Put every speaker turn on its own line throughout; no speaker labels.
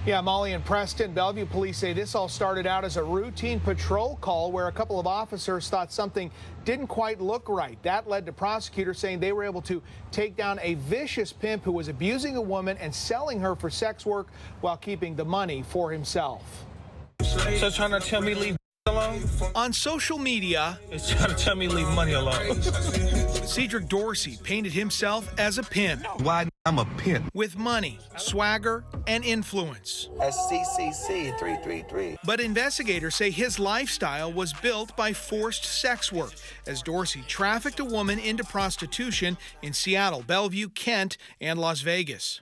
Yeah, Molly and Preston, Bellevue police say this all started out as a routine patrol call where a couple of officers thought something didn't quite look right. That led to prosecutors saying they were able to take down a vicious pimp who was abusing a woman and selling her for sex work while keeping the money for himself.
So trying to tell me leave alone?
On social media,
It's trying to tell me leave money alone.
Cedric Dorsey painted himself as a pimp
Why I'm a pimp.
with money, swagger, and influence.
SCCC 333.
But investigators say his lifestyle was built by forced sex work, as Dorsey trafficked a woman into prostitution in Seattle, Bellevue, Kent, and Las Vegas.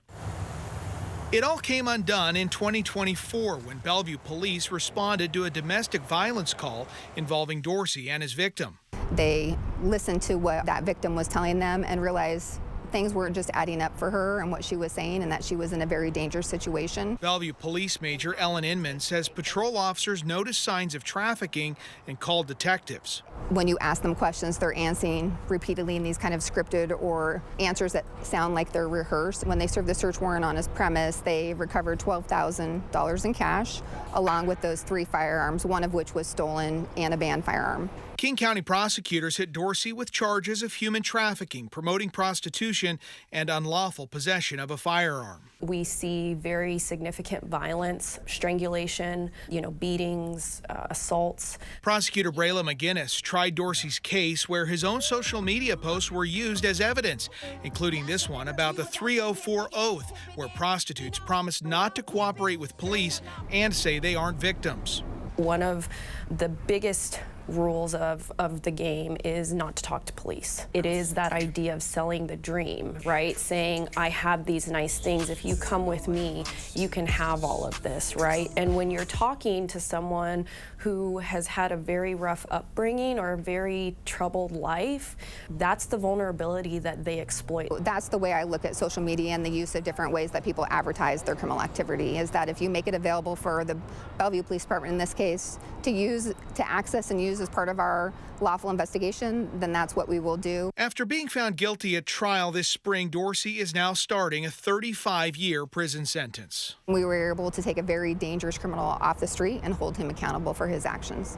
It all came undone in 2024 when Bellevue police responded to a domestic violence call involving Dorsey and his victim.
They listened to what that victim was telling them and realized things weren't just adding up for her and what she was saying, and that she was in a very dangerous situation.
Bellevue Police Major Inman says patrol officers noticed signs of trafficking and called detectives.
When you ask them questions, they're answering repeatedly in these kind of scripted or answers that sound like they're rehearsed. When they served the search warrant on his premise, they recovered $12,000 in cash, along with those 3 firearms, one of which was stolen, and a banned firearm.
King County prosecutors hit Dorsey with charges of human trafficking, promoting prostitution, and unlawful possession of a firearm.
We see very significant violence, strangulation, beatings, assaults.
Prosecutor Brayla McGinnis tried Dorsey's case where his own social media posts were used as evidence, including this one about the 304 oath, where prostitutes promise not to cooperate with police and say they aren't victims.
One of the biggest rules of the game is not to talk to police. It is that idea of selling the dream, right? Saying, I have these nice things. If you come with me, you can have all of this, right? And when you're talking to someone who has had a very rough upbringing or a very troubled life, that's the vulnerability that they exploit.
That's the way I look at social media and the use of different ways that people advertise their criminal activity, is that if you make it available for the Bellevue Police Department in this case to access and use as part of our lawful investigation, then that's what we will do.
After being found guilty at trial this spring, Dorsey is now starting a 35-year prison sentence.
We were able to take a very dangerous criminal off the street and hold him accountable for his actions.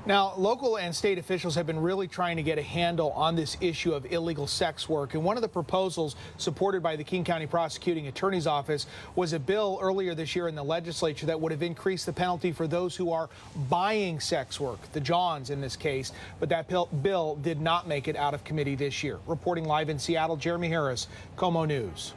Now, local and state officials have been really trying to get a handle on this issue of illegal sex work. And one of the proposals supported by the King County Prosecuting Attorney's Office was a bill earlier this year in the legislature that would have increased the penalty for those who are buying sex work, the Johns in this case. But that bill did not make it out of committee this year. Reporting live in Seattle, Jeremy Harris, KOMO News.